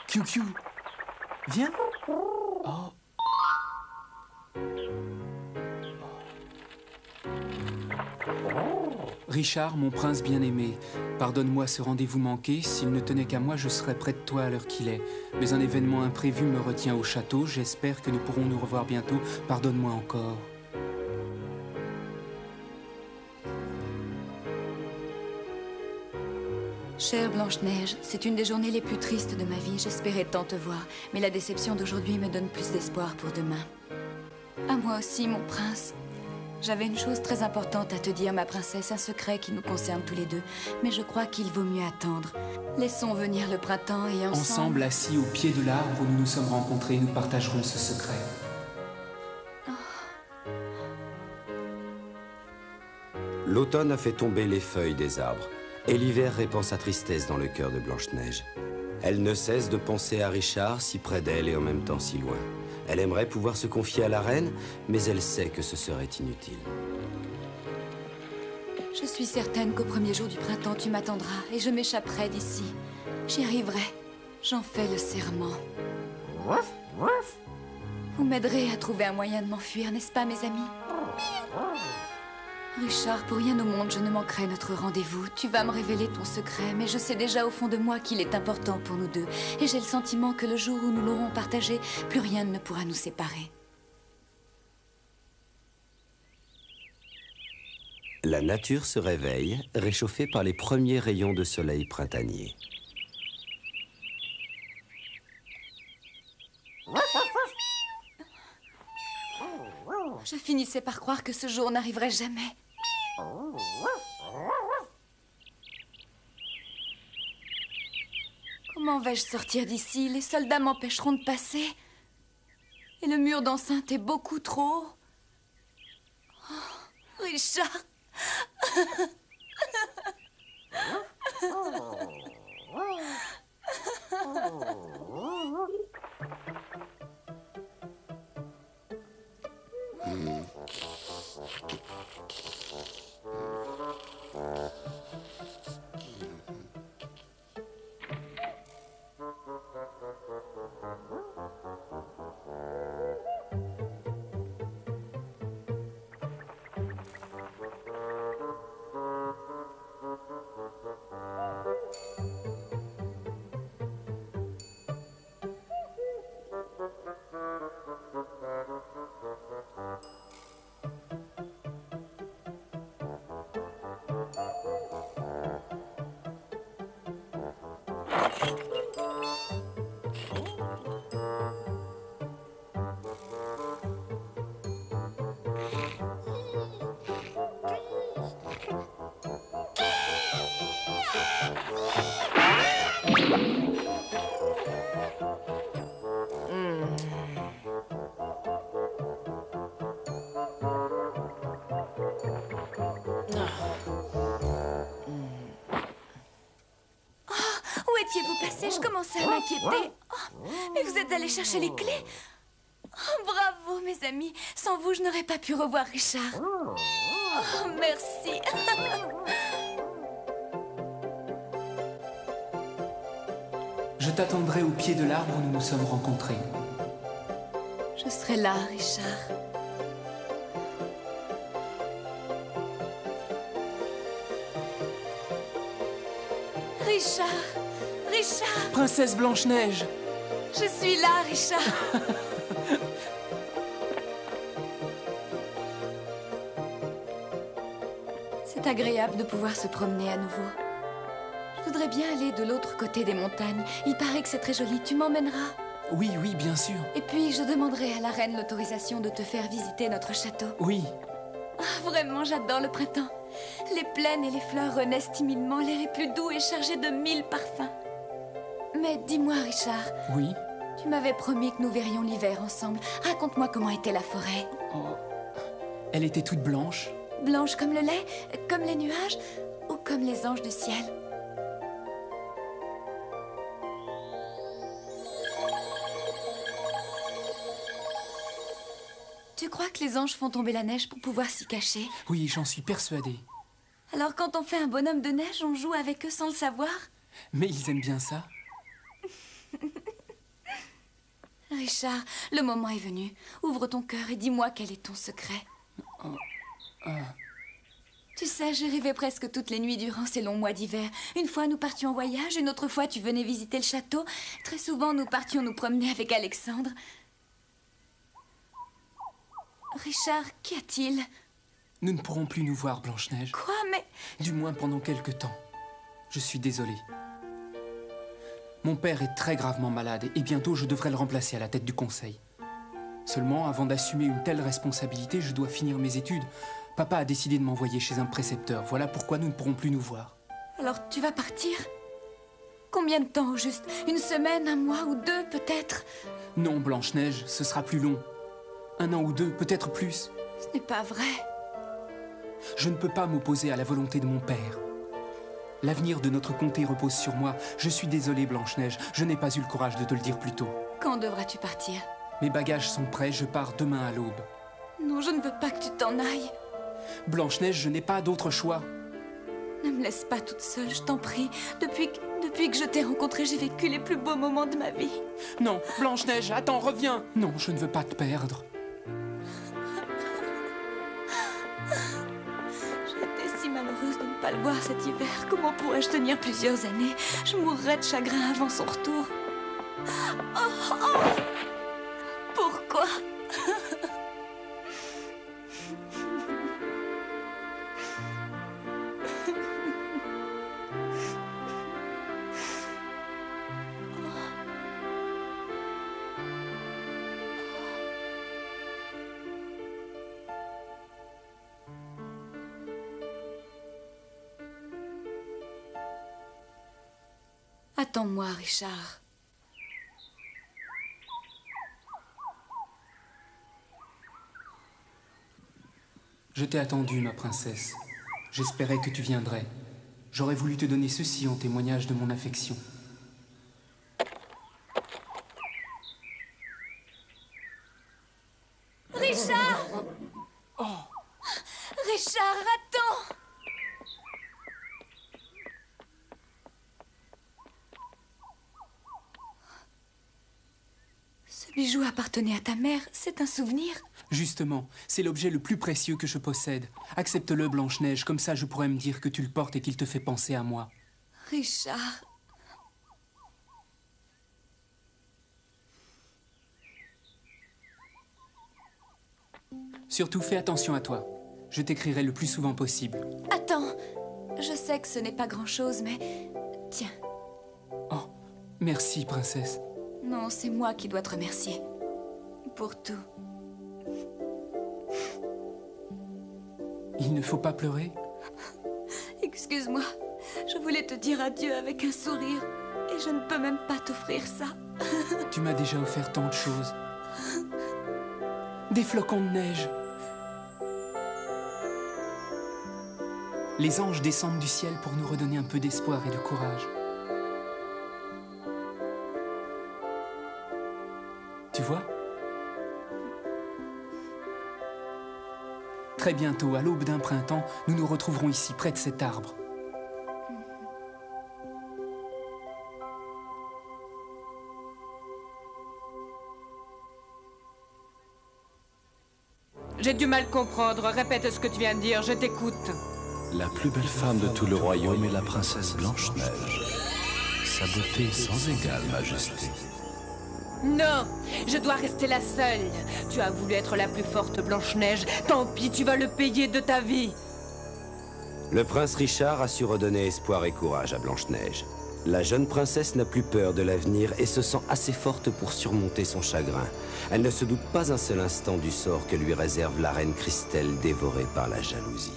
Kiu-Kiu, viens. Oh. Richard, mon prince bien-aimé, pardonne-moi ce rendez-vous manqué. S'il ne tenait qu'à moi, je serais près de toi à l'heure qu'il est. Mais un événement imprévu me retient au château. J'espère que nous pourrons nous revoir bientôt. Pardonne-moi encore. Chère Blanche-Neige, c'est une des journées les plus tristes de ma vie. J'espérais tant te voir, mais la déception d'aujourd'hui me donne plus d'espoir pour demain. À moi aussi, mon prince. J'avais une chose très importante à te dire, ma princesse, un secret qui nous concerne tous les deux. Mais je crois qu'il vaut mieux attendre. Laissons venir le printemps et ensemble... Ensemble, assis au pied de l'arbre où nous nous sommes rencontrés, nous partagerons ce secret. L'automne a fait tomber les feuilles des arbres, et l'hiver répand sa tristesse dans le cœur de Blanche-Neige. Elle ne cesse de penser à Richard, si près d'elle et en même temps si loin. Elle aimerait pouvoir se confier à la reine, mais elle sait que ce serait inutile. Je suis certaine qu'au premier jour du printemps, tu m'attendras et je m'échapperai d'ici. J'y arriverai. J'en fais le serment. Vous m'aiderez à trouver un moyen de m'enfuir, n'est-ce pas, mes amis? Richard, pour rien au monde, je ne manquerai notre rendez-vous. Tu vas me révéler ton secret, mais je sais déjà au fond de moi qu'il est important pour nous deux. Et j'ai le sentiment que le jour où nous l'aurons partagé, plus rien ne pourra nous séparer. La nature se réveille, réchauffée par les premiers rayons de soleil printanier. Je finissais par croire que ce jour n'arriverait jamais. Comment vais-je sortir d'ici? Les soldats m'empêcheront de passer. Et le mur d'enceinte est beaucoup trop haut. Oh, Richard! Étiez-vous passé? Je commençais à m'inquiéter. Oh, mais vous êtes allés chercher les clés? Oh, bravo, mes amis. Sans vous, je n'aurais pas pu revoir Richard. Oh, merci. Je t'attendrai au pied de l'arbre où nous nous sommes rencontrés. Je serai là, Richard. Richard! Richard! Princesse Blanche-Neige! Je suis là, Richard! C'est agréable de pouvoir se promener à nouveau. Je voudrais bien aller de l'autre côté des montagnes. Il paraît que c'est très joli. Tu m'emmèneras? Oui, oui, bien sûr. Et puis, je demanderai à la reine l'autorisation de te faire visiter notre château. Oui. Oh, vraiment, j'adore le printemps. Les plaines et les fleurs renaissent timidement, l'air est plus doux et chargé de 1000 parfums. Mais dis-moi, Richard. Oui? Tu m'avais promis que nous verrions l'hiver ensemble. Raconte-moi comment était la forêt. Oh, elle était toute blanche. Blanche comme le lait, comme les nuages ou comme les anges du ciel? Tu crois que les anges font tomber la neige pour pouvoir s'y cacher? Oui, j'en suis persuadée. Alors quand on fait un bonhomme de neige, on joue avec eux sans le savoir? Mais ils aiment bien ça. Richard, le moment est venu. Ouvre ton cœur et dis-moi quel est ton secret. Tu sais, j'ai rêvé presque toutes les nuits durant ces longs mois d'hiver. Une fois, nous partions en voyage, une autre fois, tu venais visiter le château. Très souvent, nous partions nous promener avec Alexandre. Richard, qu'y a-t-il? Nous ne pourrons plus nous voir, Blanche-Neige. Quoi, mais... Du moins pendant quelque temps. Je suis désolé. Mon père est très gravement malade et bientôt je devrais le remplacer à la tête du conseil. Seulement, avant d'assumer une telle responsabilité, je dois finir mes études. Papa a décidé de m'envoyer chez un précepteur. Voilà pourquoi nous ne pourrons plus nous voir. Alors, tu vas partir? Combien de temps, au juste? Une semaine, un mois ou deux, peut-être? Non, Blanche-Neige, ce sera plus long. 1 an ou 2, peut-être plus. Ce n'est pas vrai. Je ne peux pas m'opposer à la volonté de mon père. L'avenir de notre comté repose sur moi. Je suis désolé, Blanche-Neige. Je n'ai pas eu le courage de te le dire plus tôt. Quand devras-tu partir? Mes bagages sont prêts, je pars demain à l'aube. Non, je ne veux pas que tu t'en ailles. Blanche-Neige, je n'ai pas d'autre choix. Ne me laisse pas toute seule, je t'en prie. Depuis que je t'ai rencontrée, j'ai vécu les plus beaux moments de ma vie. Non, Blanche-Neige, attends, reviens. Non, je ne veux pas te perdre. J'étais si malheureuse de ne pas le voir cet hiver. Comment pourrais-je tenir plusieurs années? Je mourrais de chagrin avant son retour. Oh, oh. Pourquoi? Attends-moi, Richard. Je t'ai attendue, ma princesse. J'espérais que tu viendrais. J'aurais voulu te donner ceci en témoignage de mon affection. Richard! Oh! Richard, attends! Ce bijou appartenait à ta mère, c'est un souvenir? Justement, c'est l'objet le plus précieux que je possède. Accepte-le, Blanche-Neige, comme ça je pourrais me dire que tu le portes et qu'il te fait penser à moi. Richard... Surtout, fais attention à toi. Je t'écrirai le plus souvent possible. Attends, je sais que ce n'est pas grand-chose, mais... Tiens. Oh, merci, princesse. Non, c'est moi qui dois te remercier. Pour tout. Il ne faut pas pleurer. Excuse-moi, je voulais te dire adieu avec un sourire, et je ne peux même pas t'offrir ça. Tu m'as déjà offert tant de choses. Des flocons de neige. Les anges descendent du ciel pour nous redonner un peu d'espoir et de courage. Tu vois? Très bientôt, à l'aube d'un printemps, nous nous retrouverons ici, près de cet arbre. J'ai du mal comprendre. Répète ce que tu viens de dire, je t'écoute. La plus belle femme de tout le royaume est la princesse Blanche-Neige. Sa beauté est sans égale, majesté. Non, je dois rester la seule. Tu as voulu être la plus forte, Blanche-Neige. Tant pis, tu vas le payer de ta vie. Le prince Richard a su redonner espoir et courage à Blanche-Neige. La jeune princesse n'a plus peur de l'avenir et se sent assez forte pour surmonter son chagrin. Elle ne se doute pas un seul instant du sort que lui réserve la reine Christelle dévorée par la jalousie.